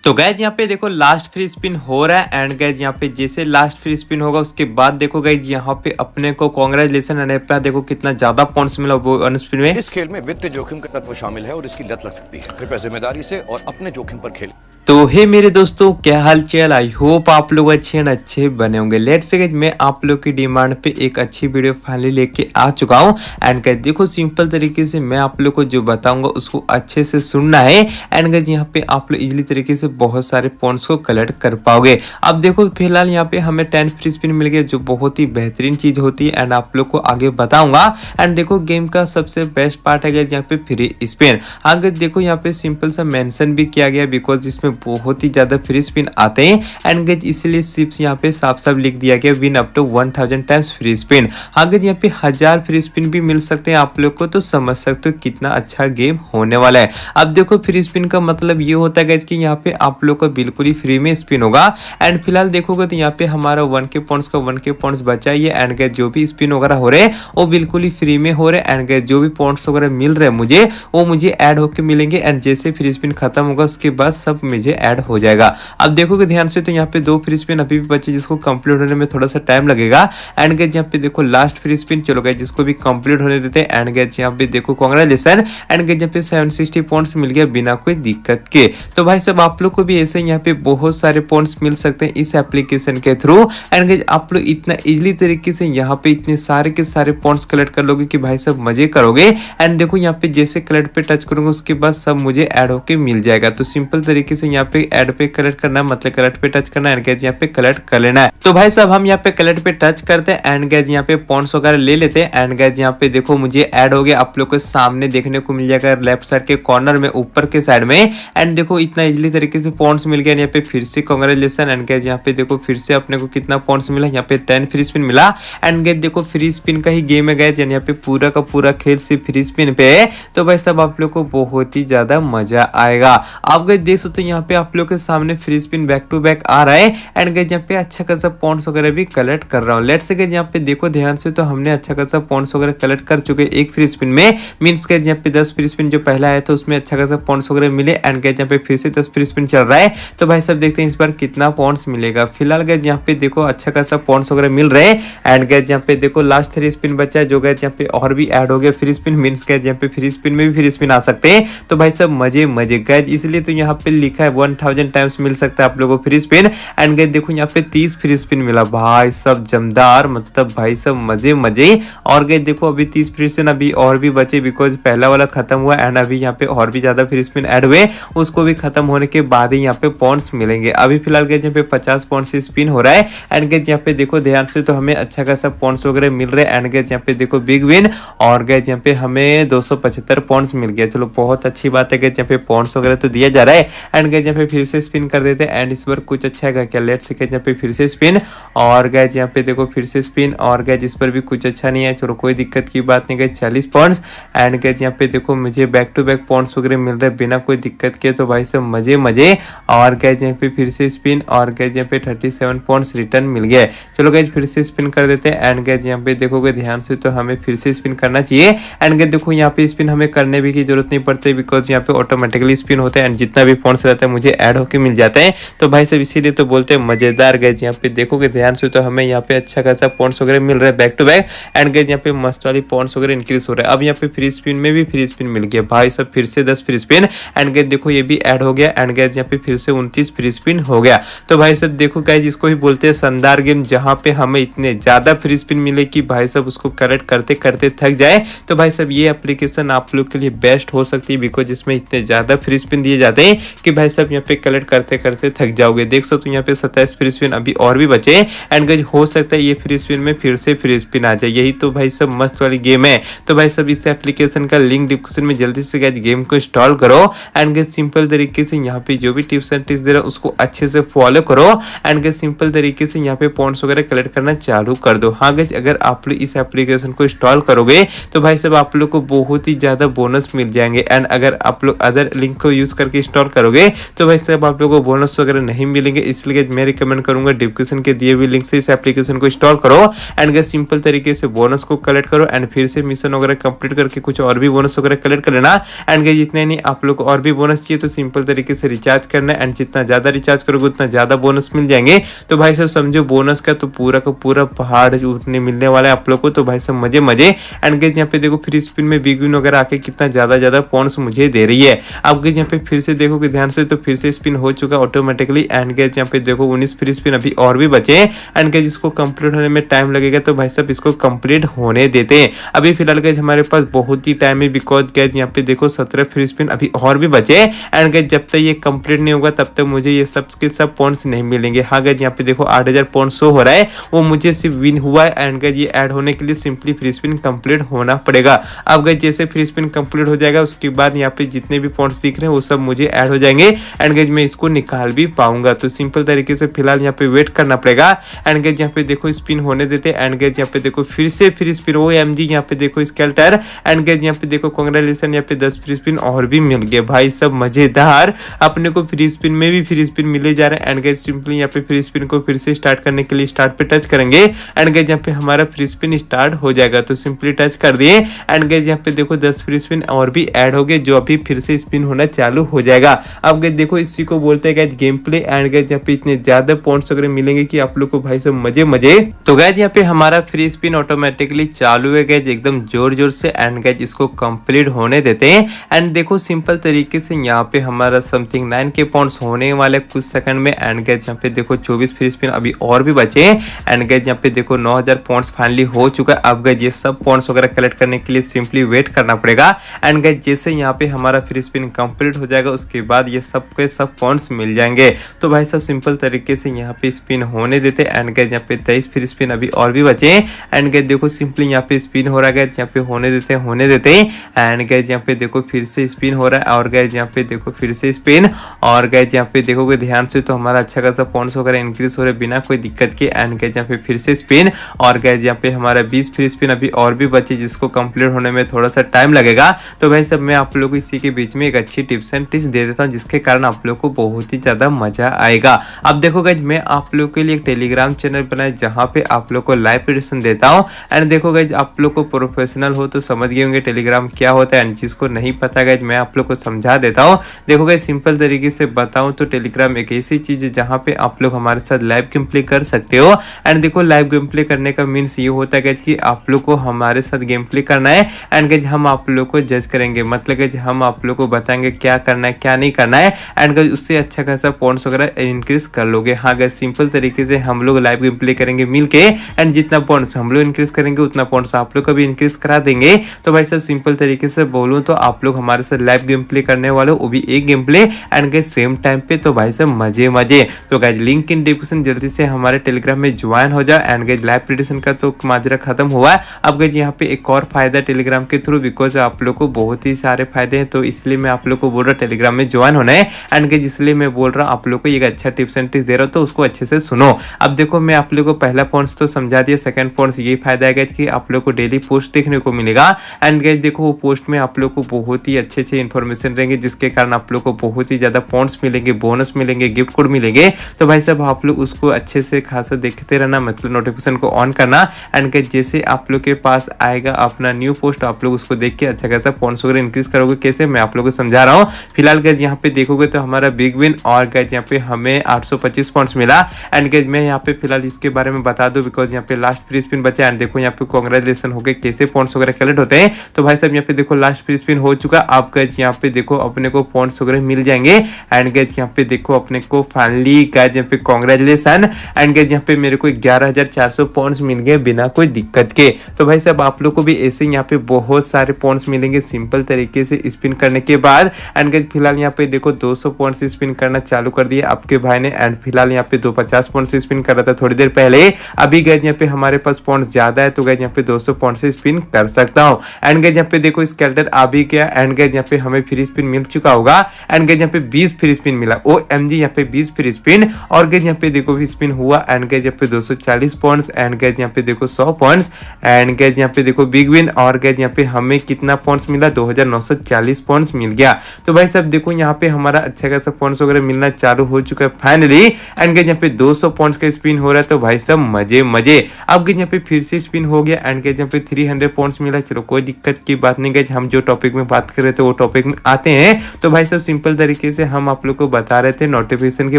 तो गैज यहाँ पे देखो लास्ट फ्री स्पिन हो रहा है एंड गैज यहाँ पे जैसे लास्ट फ्री स्पिन होगा उसके बाद देखो गैज यहाँ पे अपने को कांग्रेचुलेशन एंड पे देखो कितना ज्यादा पॉइंट्स मिला वो वन स्पिन में। इस खेल में वित्तीय जोखिम का तत्व शामिल है और इसकी लत लग सकती है। कृपया जिम्मेदारी से और अपने जोखिम पर खेलें। तो हे मेरे दोस्तों, क्या हाल चाल, आई होप आप लोग अच्छे बने होंगे। लेट्स से मैं आप लोग की डिमांड पे एक अच्छी वीडियो फाइनली लेके आ चुका हूँ एंड गाइस देखो सिंपल तरीके से मैं आप लोग को जो बताऊंगा उसको अच्छे से सुनना है एंड गाइस यहाँ पे आप लोग इजीली तरीके से बहुत सारे पॉइंट्स को कलेक्ट कर पाओगे। अब देखो फिलहाल यहाँ पे हमें 10 फ्री स्पिन मिल गया जो बहुत ही बेहतरीन चीज होती है एंड आप लोग को आगे बताऊंगा। एंड देखो गेम का सबसे बेस्ट पार्ट है यहाँ पे फ्री स्पिन। आगे देखो यहाँ पे सिंपल सा मेंशन भी किया गया बिकॉज इसमें बहुत ही ज्यादा फ्री स्पिन आते हैं एंड गाइस इसलिए सिर्फ यहाँ पे साफ साफ लिख दिया गया win up to 1000 times free spin. आगे यहाँ पे 1000 फ्री स्पिन भी मिल सकते हैं आप लोग को, तो समझ सकते हो कितना अच्छा गेम होने वाला है। अब देखो फ्री स्पिन का मतलब ये होता है कि यहाँ पे आप लोग को बिल्कुल ही फ्री में स्पिन होगा एंड फिलहाल देखोगे तो यहाँ पे हमारा 1k पॉइंट्स का 1k पॉइंट्स बचा ही है एंड गाइस जो भी स्पिन वगैरह हो रहे हैं वो बिल्कुल ही फ्री में हो रहे हैं एंड गाइस जो भी पॉइंट्स वगैरह मिल रहे हैं मुझे वो मुझे ऐड होके मिलेंगे एंड जैसे फ्री स्पिन खत्म होगा उसके बाद सब मुझे ऐड हो जाएगा। अब देखोगे ध्यान से तो यहाँ पे 2 फ्री स्पिन अभी भी बचे जिसको कंप्लीट होने में थोड़ा सा टाइम लगेगा एंड गाइस यहाँ पे देखो लास्ट फ्री स्पिन चलो गाइस जिसको भी कंप्लीट होने देते हैं एंड गाइस यहाँ पे देखो कांग्रेचुलेशन एंड गाइस यहाँ पे 760 पॉइंट्स मिल गया बिना कोई दिक्कत के। तो भाई सब आप लोग को भी ऐसे यहाँ पे बहुत सारे पॉइंट्स मिल सकते हैं इस एप्लीकेशन के थ्रू एंड गाइस आप लोग इतना इजीली तरीके से यहाँ पे इतने सारे के सारे पॉइंट्स कलेक्ट कर लोगे कि भाई सब मजे करोगे। एंड देखो यहाँ पे जैसे कलेक्ट पे टच करूंगा उसके बाद सब मुझे ऐड होके मिल जाएगा। तो सिंपल तरीके से यहाँ पे ऐड पे कलेक्ट करना है, मतलब कलेक्ट पे टच करना है एंड गाइस यहाँ पे कलेक्ट कर लेना है। तो भाई सब हम यहाँ पे कलेक्ट पे टच करते हैं एंड गाइस यहाँ पे पॉइंट्स वगैरह ले लेते हैं एंड गाइस यहाँ पे देखो मुझे ऐड हो गया, आप लोग को सामने देखने को मिल जाएगा लेफ्ट साइड के कॉर्नर में ऊपर के साइड में एंड देखो इतना इजीली तरीके से पॉइंट्स मिल गया। यहाँ पे फिर से कांग्रेचुलेशन एंड गाइस यहाँ पे देखो फिर से अपने को कितना पॉइंट्स मिला, यहाँ पे 10 फ्री स्पिन मिला एंड गाइस देखो फ्री स्पिन का ही गेम है गाइस यहाँ पे पूरा का पूरा खेल सिर्फ फ्री स्पिन पे है। तो भाई सब आप लोग को बहुत ही ज्यादा मजा आएगा। आप गाइस देख सकते हो यहाँ पे आप लोग के सामने free spin back to back आ रहा है एंड गाइस यहाँ पे अच्छा खासा पॉइंट्स वगैरह भी कलेक्ट कर रहा हूँ। लेट्स से गाइस यहाँ पे देखो ध्यान से तो हमने अच्छा खासा पॉइंट्स वगैरह कलेक्ट कर चुके एक फ्री स्पिन में, मींस गाइस यहाँ पे 10 फ्री स्पिन जो पहला आया था उसमें अच्छा खासा पॉइंट्स वगैरह मिले एंड गाइस यहाँ पे फिर से 10 फ्री स्पिन चल रहा है। तो भाई सब देखते हैं इस बार कितना पॉइंट्स मिलेगा। फिलहाल गाइस यहाँ पे देखो अच्छा खासा पॉइंट्स वगैरह मिल रहे हैं एंड गाइस यहाँ पे देखो लास्ट 3 स्पिन बचा है जो गाइस यहाँ पे और भी ऐड हो गया फ्री स्पिन, मींस गाइस यहाँ पे फ्री स्पिन में भी फ्री स्पिन आ सकते हैं। तो भाई सब मजे गाइस इसलिए तो यहाँ पे लिखा है 1000 टाइम्स मिल सकता है आप लोगों को फ्री स्पिन एंड गाइस देखो यहाँ पे 30 फ्री स्पिन मिला भाई सब जमदार, मतलब भाई सब मजे और गाइस देखो अभी 30 फ्री स्पिन अभी और भी बचे बिकॉज पहला वाला खत्म हुआ एंड अभी यहाँ पे और भी ज्यादा फ्री स्पिन ऐड हुए, उसको भी खत्म होने के बाद ही यहाँ पे पॉइंट्स मिलेंगे। अभी फिलहाल गाइस यहाँ पे 50 पॉइंट्स से स्पिन हो रहा है एंड गाइस यहाँ पे देखो ध्यान से तो हमें अच्छा खासा पॉइंट्स वगैरह मिल रहे हैं एंड गाइस यहाँ पे देखो बिग विन और गाइस यहाँ पे हमें 275 पॉइंट्स मिल गया। चलो बहुत अच्छी बात है गाइस यहाँ पे पॉइंट्स वगैरह तो दिया जा रहा है एंड गाइस यहाँ पे फिर से स्पिन कर देते हैं एंड इस बार कुछ अच्छा है क्या। लेट्स से गाइस यहाँ पे फिर से स्पिन और गाइस यहाँ पे देखो फिर से स्पिन और गाइस इस पर भी कुछ अच्छा नहीं है। चलो कोई दिक्कत की बात नहीं गाइस 40 पॉइंट्स एंड गाइस यहाँ पे देखो मुझे बैक टू बैक पॉइंट्स वगैरह मिल रहे हैं बिना कोई दिक्कत के। तो भाई सब मजे और गाइस यहाँ पे फिर से स्पिन और गाइस यहाँ पे 37 पॉइंट्स रिटर्न मिल गया है। चलो गाइस फिर से स्पिन कर देते हैं एंड गाइस यहाँ पे देखोगे ध्यान से तो हमें फिर से स्पिन करना चाहिए एंड गाइस देखो यहाँ पे स्पिन हमें करने भी की जरूरत नहीं पड़ती बिकॉज यहाँ पे ऑटोमेटिकली स्पिन होता है एंड जितना भी पॉइंट्स रहता है मुझे ऐड होकर मिल जाता है। तो भाई सब इसीलिए तो बोलते हैं मजेदार। गाइस यहाँ पे देखोगे ध्यान से तो हमें यहाँ पे अच्छा खासा पॉइंट्स वगैरह मिल रहा है back to back and guys यहाँ पे मस्त वाली पॉइंट्स वगैरह इंक्रीज हो रहा है। अब यहाँ पे फ्री स्पिन में भी फ्री स्पिन मिल गया भाई सब फिर से 10 फ्री स्पिन एंड गाइस देखो ये भी ऐड हो गया एंड गाइस यहाँ पे फिर से 29 फ्री स्पिन हो गया। तो भाई सब देखो गाइस इसको ही बोलते हैं शानदार गेम जहाँ पे हमें इतने ज्यादा फ्री स्पिन मिले कि भाई सब उसको कलेक्ट करते करते थक जाए। तो भाई सब ये एप्लीकेशन आप लोग के लिए बेस्ट हो सकती है बिकॉज इसमें इतने ज्यादा फ्री स्पिन दिए जाते हैं कि भाई सब यहाँ पे कलेक्ट करते करते थक जाओगे। देख सकते हो यहाँ पे 27 फ्री स्पिन अभी और भी बचे एंड गाइस हो सकता है ये फ्री स्पिन में फिर से फ्री स्पिन आ जाए। यही तो भाई सब मस्त वाली गेम है। तो भाई सब इस एप्लीकेशन का लिंक डिस्क्रिप्शन में जल्दी से गाइस गेम को इंस्टॉल करो एंड गाइस सिंपल तरीके से यहाँ पे जो भी टिप्स एंड ट्रिक्स दे रहा है उसको अच्छे से फॉलो करो एंड गाइस सिंपल तरीके से यहाँ पे पॉइंट्स वगैरह कलेक्ट करना चालू कर दो। हाँ गाइस अगर आप लोग इस एप्लीकेशन को इंस्टॉल करोगे तो भाई सब आप लोग को बहुत ही ज्यादा बोनस मिल जाएंगे एंड अगर आप लोग अदर लिंक को यूज करके इंस्टॉल करोगे तो भाई सब आप लोगों को बोनस वगैरह नहीं मिलेंगे। इसलिए मैं रिकमेंड करूंगा डिस्क्रिप्शन के दिए हुए लिंक से इस एप्लीकेशन को इंस्टॉल करो एंड गाइस सिंपल तरीके से बोनस को कलेक्ट करो एंड फिर से मिशन वगैरह कंप्लीट करके कुछ और भी बोनस वगैरह कलेक्ट कर लेना एंड गाइस इतना नहीं आप लोग को और भी बोनस चाहिए तो सिंपल तरीके से रिचार्ज रिचार्ज करना है, एंड जितना ज़्यादा रिचार्ज करोगे उतना ज़्यादा बोनस मिल जाएंगे। तो भाई साहब समझो बोनस का तो पूरा का पूरा पहाड़ उठने मिलने वाला है आप लोग को। तो भाई साहब मजे मजे। एंड गाइस यहाँ पे देखो फ्री स्पिन में बिग विन वगैरह आके कितना ज़्यादा पॉइंट्स मुझे दे रही है। अब गाइस यहाँ पे फिर से देखोगे ध्यान से तो फिर से स्पिन हो चुका ऑटोमेटिकली। एंड गाइस यहाँ पे देखो 19 फ्री स्पिन अभी और भी बचे। एंड गाइस इसको कंप्लीट होने में टाइम लगेगा, तो भाई साहब इसको कंप्लीट होने देते हैं। अभी फिलहाल गाइस हमारे पास बहुत ही टाइम है, बिकॉज गाइस यहाँ पे देखो 17 फ्री स्पिन अभी और भी बचे। एंड गाइस जब तक ये कंप्लीट नहीं होगा तब तक मुझे ये सब के सब पॉइंट्स नहीं मिलेंगे। हाँ गाइस यहाँ पे देखो 8000 पॉइंट शो हो रहा है, वो मुझे सिर्फ विन हुआ है। एंड गाइस ये ऐड होने के लिए सिंपली फ्री स्पिन कंप्लीट होना पड़ेगा। अब गाइस जैसे फ्री स्पिन कंप्लीट हो जाएगा उसके बाद यहाँ पे जितने भी पॉइंट्स दिख रहे हैं वो सब मुझे ऐड हो जाएंगे। एंड गाइस मैं इसको निकाल भी पाऊंगा। तो सिंपल तरीके से फिलहाल यहाँ पे वेट करना पड़ेगा। एंड गाइस यहाँ पे देखो स्पिन होने देते। एंड गाइस यहाँ पे देखो फिर से free spin O M G, यहाँ पे देखो स्केल्टर। एंड गाइस यहाँ पे देखो कांग्रेचुलेशन, यहाँ पे 10 फ्री स्पिन और भी मिल गए। भाई सब मजेदार, अपने को फ्री स्पिन में भी फ्री स्पिन मिले जा रहे हैं। एंड गाइस सिंपली यहाँ पे फ्री स्पिन को फिर से स्टार्ट करने के लिए स्टार्ट पे टच करेंगे। एंड गाइस यहाँ पे हमारा फ्री स्पिन स्टार्ट हो जाएगा, तो सिंपली टच कर दिए। एंड गाइस यहाँ पे देखो 10 फ्री स्पिन और भी ऐड हो गए, जो अभी फिर से स्पिन होना चालू हो जाएगा। अब गाइस देखो इसी को बोलते हैं guys game play. And guys यहाँ पे इतने ज्यादा पॉइंट्स वगैरह मिलेंगे कि आप लोग को भाई सब मजे मजे। तो गाइस यहाँ पे हमारा फ्री स्पिन ऑटोमेटिकली चालू है गाइस एकदम जोर से। एंड गाइस इसको कंप्लीट होने देते हैं। एंड देखो सिंपल तरीके से यहाँ पे हमारा समथिंग 9 के पॉइंट्स होने वाले कुछ सेकंड में। एंड गाइस यहाँ पे देखो 24 फ्री स्पिन अभी और भी बचे। एंड गाइस यहाँ पे देखो 9000 पॉइंट्स फाइनली हो चुका है। अब गाइस ये सब पॉइंट्स वगैरह कलेक्ट करने के लिए सिंपली वेट करना पड़ेगा। एंड गाइस जैसे यहाँ पे हमारा फ्री स्पिन कंप्लीट हो जाएगा उसके बाद ये सब के सब पॉइंट्स मिल जाएंगे। तो भाई सब सिंपल तरीके से यहाँ पे स्पिन होने देते। एंड गाइस यहाँ पे 23 फ्री स्पिन अभी और भी बचे। एंड गाइस देखो सिंपली यहाँ पे स्पिन हो रहा है, यहाँ पे होने देते। एंड गाइस यहाँ पे देखो फिर से स्पिन हो रहा है, और गाइस यहाँ पे देखो फिर से स्पिन। और गाइस यहाँ पे देखोगे ध्यान से तो हमारा अच्छा खासा पॉइंट्स वगैरह इंक्रीज हो रहा है बिना कोई दिक्कत के। एंड गाइस यहाँ पे फिर से स्पिन। और गाइस यहाँ पे हमारा 20 फ्री स्पिन अभी और भी बचे, जिसको कंप्लीट होने में थोड़ा सा टाइम लगेगा। तो भाई सब मैं आप लोगों को इसी के बीच में एक अच्छी टिप्स एंड ट्रिक्स दे देता हूँ, जिसके कारण आप लोग को बहुत ही ज्यादा मजा आएगा। अब देखो गाइस मैं आप लोग के लिए एक टेलीग्राम चैनल बनाया जहाँ पे आप लोग को लाइव प्रेडिक्शन देता हूँ। एंड देखो गाइस आप लोग को प्रोफेशनल हो तो समझ गए होंगे टेलीग्राम क्या होता है। एंड जिसको नहीं पता गाइस मैं आप लोग को समझा देता हूँ। देखो गाइस सिंपल तरीके से बताऊं तो टेलीग्राम एक ऐसी चीज है जहाँ पे आप लोग हमारे साथ लाइव गेम प्ले कर सकते हो। एंड देखो लाइव गेम प्ले करने का मीन्स ये होता है गाइस कि आप लोग को हमारे साथ गेम प्ले करना है। एंड गाइस हम आप लोग को जज करेंगे, मतलब गाइस हम आप लोग को बताएंगे क्या करना है क्या नहीं करना है। एंड गाइस उससे अच्छा खासा पॉइंट्स वगैरह इंक्रीज कर लोगे। हाँ गाइस सिंपल तरीके से हम लोग लाइव गेम प्ले करेंगे मिलके। एंड जितना पॉइंट्स हम लोग इंक्रीज करेंगे उतना पॉइंट्स आप लोग का भी इंक्रीज करा देंगे। तो भाई सब सिंपल तरीके से बोलूं तो आप लोग हमारे साथ लाइव गेम प्ले करने वाले हो, वो भी एक game play and guys same time पे। तो भाई सब मजे मजे। तो गाइस लिंक इन डिस्क्रिप्शन, जल्दी से हमारे टेलीग्राम में ज्वाइन हो जाओ। एंड गाइस लाइव प्रेडिक्शन का तो माजरा खत्म हुआ है। अब गाइस यहाँ पे एक और फायदा टेलीग्राम के थ्रू, बिकॉज आप लोग को बहुत ही सारे फायदे हैं, तो इसलिए मैं आप लोग को बोल रहा हूँ टेलीग्राम में ज्वाइन होना है। एंड गाइस इसलिए मैं बोल रहा हूँ आप लोग को एक अच्छा टिप्स एंड ट्रिक्स दे रहा हूँ, तो उसको अच्छे से सुनो। अब देखो मैं आप लोग को पहला पॉइंट्स तो समझा दिया, सेकंड पॉइंट्स ये फायदा है गाइस कि आप लोग को डेली पोस्ट देखने को मिलेगा। एंड गाइस देखो वो पोस्ट में आप लोग को बहुत ही अच्छे इन्फॉर्मेशन रहेंगे, जिसके कारण आप लोग को बहुत ही ज्यादा पॉइंट्स मिलेंगे, बोनस मिलेंगे, गिफ्ट कोड मिलेंगे। तो भाई साहब आप लोग उसको अच्छे से खासा देखते रहना, मतलब नोटिफिकेशन को ऑन करना। एंड गाइस जैसे आप लोग के पास आएगा अपना न्यू पोस्ट, आप लोग उसको देख के अच्छा खासा पॉइंट्स वगैरह इंक्रीज करोगे। कैसे मैं आप लोग को समझा रहा हूँ। फिलहाल गाइस यहाँ पे देखोगे तो हमारा बिग विन और गाइस यहाँ पे हमें 825 पॉइंट्स मिला। एंड गाइस मैं यहाँ पे फिलहाल इसके बारे में बता दूं, बिकॉज यहाँ पे लास्ट फ्री स्पिन बचा। एंड देखो यहाँ पे कांग्रेचुलेशन हो गए, कैसे पॉइंट्स वगैरह कलेक्ट होते हैं। तो भाई साहब यहाँ पे देखो लास्ट फ्री स्पिन हो चुका। आप गाइस यहाँ पे देखो अपने को पॉइंट्स वगैरह मिल जाएंगे। एंड गाइस यहाँ पे देखो अपने को फाइनली गाइस यहाँ पे कांग्रेचुलेशन। एंड गाइस यहाँ पे मेरे को 11400 पॉइंट्स मिल गए बिना कोई दिक्कत के। तो भाई साहब आप लोग को भी ऐसे यहाँ पे बहुत सारे पॉइंट्स मिलेंगे सिंपल तरीके से स्पिन करने के बाद। एंड गाइस फिलहाल यहाँ पे देखो 200 पॉइंट्स स्पिन करना चालू कर दिया आपके भाई ने। एंड फिलहाल यहाँ पे 250 पॉइंट्स स्पिन कर रहा था थोड़ी देर पहले। अभी गाइस यहाँ पे हमारे पास पॉइंट्स ज्यादा है, तो गाइस यहाँ पे 200 पॉइंट्स स्पिन कर सकता हूँ। एंड गाइस यहाँ पे देखो स्केल्टर आ भी गया। एंड गाइस यहाँ पे हमें फ्री स्पिन मिल चुका होगा। एंड गाइस यहाँ पे 20 फ्री स्पिन मिला। OMG यहाँ पे 20 फ्री स्पिन। और गाइस यहाँ पे देखो भी स्पिन हुआ। एंड गाइस यहाँ पे 240 पॉइंट्स। एंड गाइस यहाँ पे देखो 100 पॉइंट्स। एंड गाइस यहाँ पे देखो बिग विन। और गाइस यहाँ पे हमें कितना पॉइंट्स मिला, 2940 पॉइंट्स मिल गया। तो भाई साहब देखो यहाँ पे हमारा अच्छा खासा पॉइंट्स वगैरह मिलना चालू हो चुका है फाइनली। एंड गाइस यहाँ पे 200 पॉइंट्स का स्पिन हो रहा है। तो भाई साहब मजे मजे। अब गाइस यहाँ पे फिर से स्पिन हो गया। एंड गाइस यहाँ पे 300 पॉइंट्स मिला। चलो कोई दिक्कत की बात नहीं गाइस, हम जो टॉपिक में बात कर रहे थे वो टॉपिक में आते हैं। तो भाई साहब सिंपल तरीके से हम आप लोग को बता रहे थे नोटिफिकेशन के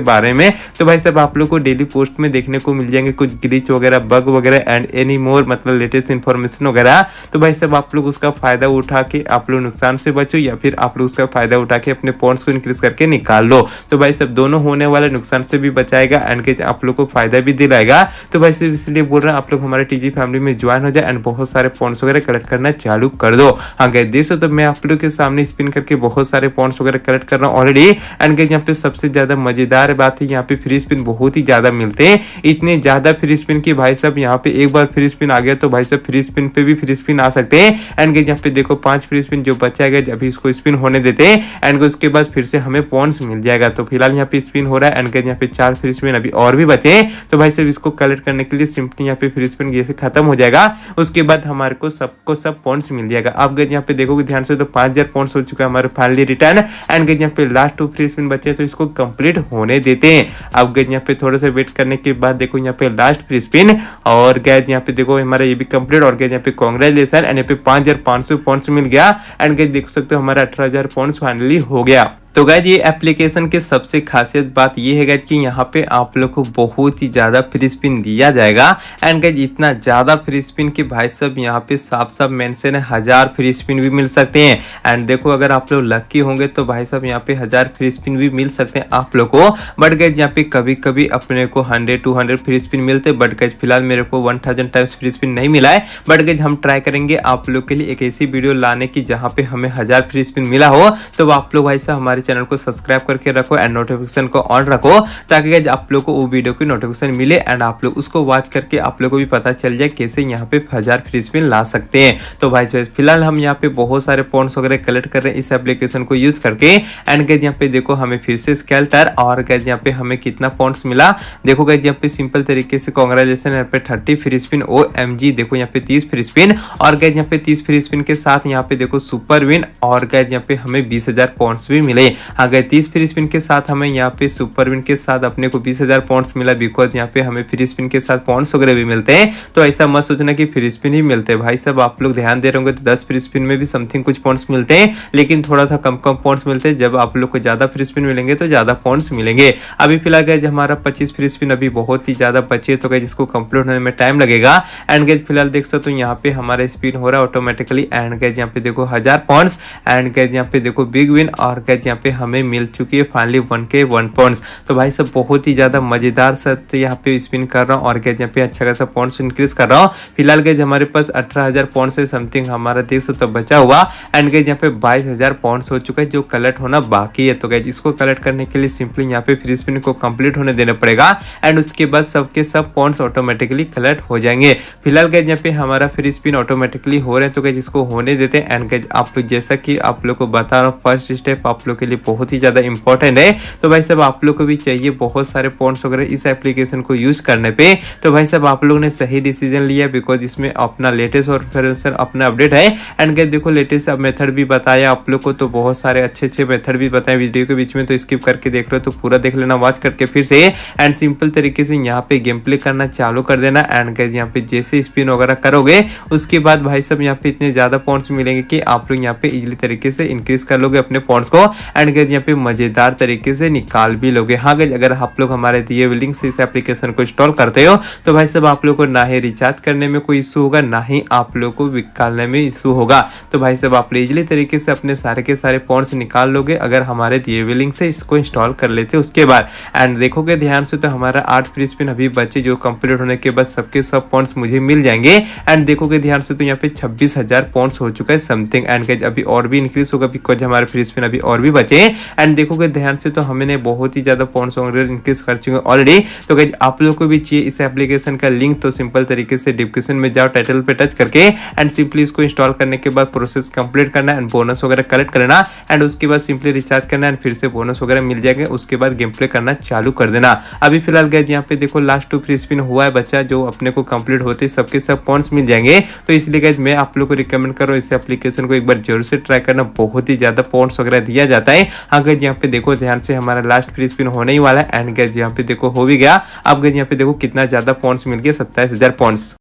बारे में, तो भाई साहब आप लोग को डेली पोस्ट में देखने को मिल जाएंगे कुछ ग्लिच वगैरह, बग वगैरह एंड एनी मोर, मतलब लेटेस्ट इन्फॉर्मेशन वगैरह। तो भाई साहब आप लोग उसका फायदा उठा के आप लोग नुकसान से बचो, या फिर आप लोग उसका फायदा उठा के अपने पॉइंट्स को इंक्रीज करके निकाल लो। तो भाई साहब दोनों होने वाले नुकसान से भी बचाएगा एंड आप लोग को फायदा भी दिलाएगा। तो भाई साहब इसलिए बोल रहे हैं आप लोग हमारे टीजी फैमिली में ज्वाइन हो जाए एंड बहुत सारे पॉइंट्स वगैरह कलेक्ट करना चालू कर दो। हाँ गाइस देखो तो मैं आप लोग के सामने स्पिन करके बहुत सारे पॉइंट्स वगैरह कलेक्ट कर रहा हूँ ऑलरेडी। एंड गाइस यहाँ पे सबसे ज्यादा मजेदार बात है यहाँ पे फ्री स्पिन बहुत ही ज्यादा मिलते हैं, इतने ज्यादा फ्री स्पिन की भाई साहब यहाँ पे एक बार फ्री स्पिन आ गया तो भाई साहब फ्री स्पिन पे भी फ्री स्पिन आ सकते हैं। एंड गाइस यहाँ पे देखो 5 फ्री स्पिन जो बचा गया, अभी इसको स्पिन होने देते हैं एंड उसके बाद फिर से हमें पॉइंट्स मिल जाएगा। तो फिलहाल यहाँ पे स्पिन हो रहा है एंड गाइस यहाँ पे 4 फ्री स्पिन अभी और भी बचे हैं। तो भाई साहब इसको कलेक्ट करने के लिए सिंपली यहाँ पे फ्री स्पिन जैसे खत्म हो जाएगा उसके बाद हमारे को सबको सब पॉइंट्स मिल जाएगा। अब गाइस यहाँ पे देखोगे ध्यान से तो 5000 पॉइंट्स हो चुका है हमारे फाइनली रिटर्न। एंड गाइस यहाँ पे लास्ट 2 फ्री स्पिन बचे तो इसको कंप्लीट होने देते हैं। अब गाइस यहाँ पे थोड़ा सा वेट करने के बाद देखो यहाँ पे लास्ट फ्री स्पिन और गाइस यहाँ पे देखो हमारा ये भी कंप्लीट और गाइस यहाँ पे कांग्रेचुलेशन एंड यहाँ पे 5500 पॉइंट्स मिल गया एंड गाइस देख सकते हो हमारा 18000 पॉइंट्स फाइनली हो गया। तो गाइस ये एप्लीकेशन की सबसे खासियत बात ये है गाइस कि यहाँ पे आप लोग को बहुत ही ज़्यादा फ्री स्पिन दिया जाएगा एंड गाइस इतना ज़्यादा फ्री स्पिन कि भाई साहब यहाँ पे साफ साफ मेंशन है 1000 फ्री स्पिन भी मिल सकते हैं। एंड देखो अगर आप लोग लकी होंगे तो भाई साहब यहाँ पे 1000 फ्री स्पिन भी मिल सकते हैं आप लोग को। बट गाइस यहाँ पे कभी कभी अपने को 100-200 फ्री स्पिन मिलते, बट गाइस फिलहाल मेरे को 1000 टाइम्स फ्री स्पिन नहीं मिला है। बट गाइस हम ट्राई करेंगे आप लोग के लिए एक ऐसी वीडियो लाने की जहाँ पे हमें 1000 फ्री स्पिन मिला हो। तो आप लोग भाई साहब हमारे चैनल को सब्सक्राइब करके रखो एंड नोटिफिकेशन को ऑन रखो ताकि गाइस आप लोग को वो वीडियो की नोटिफिकेशन मिले एंड आप लोग उसको वॉच करके आप लोग को भी पता चल जाए कैसे यहाँ पे 1000 फ्री स्पिन ला सकते हैं। तो भाई फिलहाल हम यहाँ पे बहुत सारे पॉइंट्स वगैरह कलेक्ट कर रहे हैं इस एप्लीकेशन को यूज करके। एंड गाइस यहाँ पे देखो हमें फिर से स्केल्टर और गाइस यहाँ पे हमें कितना पॉइंट्स मिला देखो गाइस यहाँ पे सिंपल तरीके से कांग्रेचुलेशन यहाँ पे 30 फ्री स्पिन OMG देखो यहाँ पे 30 फ्री स्पिन और गाइस यहाँ पे 30 फ्री स्पिन के साथ यहाँ पे देखो सुपर विन और गाइस यहाँ पे हमें 20000 पॉइंट्स भी मिले। हाँ गाइस 30 फ्री स्पिन के साथ हमें यहाँ पे सुपर विन के साथ अपने को 20000 पॉइंट्स मिला बिकॉज यहाँ पे हमें फ्री स्पिन के साथ पॉइंट्स वगैरह भी मिलते हैं। तो ऐसा मत सोचना कि फ्री स्पिन ही मिलते हैं भाई साहब, आप लोग ध्यान दे रहे होंगे तो 10 फ्री स्पिन में भी समथिंग कुछ पॉइंट्स मिलते हैं लेकिन थोड़ा सा कम पॉइंट्स मिलते हैं। जब आप लोग को ज्यादा फ्री स्पिन मिलेंगे तो ज्यादा पॉइंट्स मिलेंगे। अभी फिलहाल गाइस हमारा 25 फ्री स्पिन अभी बहुत ही ज्यादा बचे तो गाइस इसको कंप्लीट होने में टाइम लगेगा। एंड गाइस फिलहाल देख सकते हो यहाँ पे हमारा स्पिन हो रहा है ऑटोमेटिकली एंड गाइस यहाँ पे देखो 1000 पॉइंट्स एंड गाइस यहाँ पे देखो बिग विन और गाइस यहाँ पे हमें मिल चुकी है फाइनली 1K 1 पॉइंट्स। तो भाई सब बहुत ही ज्यादा मजेदार साथ यहाँ पे स्पिन कर रहा हूँ और गाइस यहाँ पे अच्छा खासा पॉइंट्स इंक्रीज कर रहा हूँ। फिलहाल गाइस हमारे पास 18000 पॉइंट्स है समथिंग हमारा देख सकते हो बचा हुआ एंड गाइस यहाँ पे 22000 पॉइंट्स हो चुका है जो कलेक्ट होना बाकी है। तो गाइस इसको कलेक्ट करने के लिए सिंपली यहाँ पे फ्री स्पिन को कंप्लीट होने देना पड़ेगा एंड उसके बाद सबके सब पॉइंट्स ऑटोमेटिकली कलेक्ट हो जाएंगे। फिलहाल गाइस यहाँ पे हमारा फ्री स्पिन ऑटोमेटिकली हो रहे हैं तो गाइस इसको होने देते हैं। एंड गाइस आप लोग जैसा कि आप लोग को बता रहा हूँ फर्स्ट स्टेप आप लोग के लिए बहुत ही ज्यादा इंपॉर्टेंट है। तो भाई साहब आप लोग को भी चाहिए बहुत सारे पॉइंट्स वगैरह इस एप्लीकेशन को यूज करने पे। तो भाई साहब आप लोग ने सही डिसीजन लिया बिकॉज इसमें अपना लेटेस्ट और फिर अपना अपडेट है। एंड गाइस देखो लेटेस्ट मेथड भी बताया आप लोग को, तो बहुत सारे अच्छे मेथड भी बताए वीडियो के बीच में, तो स्किप करके देख लो तो पूरा देख लेना वॉच करके फिर से। एंड सिंपल तरीके से यहाँ पे गेम प्ले करना चालू कर देना एंड गाइस यहाँ पे जैसे स्पिन वगैरह करोगे उसके बाद भाई साहब यहाँ पे इतने ज्यादा पॉइंट्स मिलेंगे कि आप लोग यहाँ पे इजीली तरीके से इंक्रीज कर लोगे अपने पॉइंट्स को एंड गाइस यहाँ पे मजेदार तरीके से निकाल भी लोगे। हाँ गाइस अगर आप लोग हमारे दिए हुए लिंक से इस एप्लीकेशन को इंस्टॉल करते हो तो भाई साहब आप लोग को ना ही रिचार्ज करने में कोई इशू होगा ना ही आप लोग को निकालने में इशू होगा। तो भाई साहब आप इजीली तरीके से अपने सारे के सारे पॉइंट्स निकाल लोगे अगर हमारे दिए हुए लिंक से इसको इंस्टॉल कर लेते उसके बाद। एंड देखोगे ध्यान से तो हमारा 8 फ्री स्पिन अभी बचे जो कंप्लीट होने के बाद सबके सब पॉइंट्स मुझे मिल जाएंगे। एंड देखोगे ध्यान से तो यहाँ पे 26000 पॉइंट्स हो चुका है समथिंग एंड गाइस अभी और भी इंक्रीज होगा बिकॉज हमारे फ्री स्पिन अभी और भी बचे। एंड देखोगे ध्यान से तो हमने बहुत ही ज्यादा पॉइंट्स इंक्रीज कर चुके हैं ऑलरेडी। तो गाइस आप लोग को भी चाहिए इस एप्लीकेशन का लिंक तो सिंपल तरीके से डिस्क्रिप्शन में जाओ टाइटल पे टच करके एंड सिंपली इसको इंस्टॉल करने के बाद प्रोसेस कंप्लीट करना एंड बोनस वगैरह कलेक्ट करना एंड उसके बाद सिंपली रिचार्ज करना एंड फिर से बोनस वगैरह मिल जाएंगे उसके बाद गेम प्ले करना चालू कर देना। अभी फिलहाल गाइस यहाँ पे देखो लास्ट 2 फ्री स्पिन हुआ है बच्चा जो अपने को कंप्लीट होते सबके सब पॉइंट्स मिल जाएंगे। तो इसलिए गाइस मैं आप लोग को रिकमेंड कर रहा हूँ इस एप्लीकेशन को एक बार जरूर से ट्राई करना, बहुत ही ज्यादा पॉइंट्स वगैरह दिया जाता है। हाँ गाइस यहाँ पे देखो ध्यान से हमारा लास्ट फ्री स्पिन होने ही वाला है एंड गाइस यहाँ पे देखो हो भी गया। अब गाइस यहाँ पे देखो कितना ज्यादा पॉइंट्स मिल गया 27000 पॉइंट्स।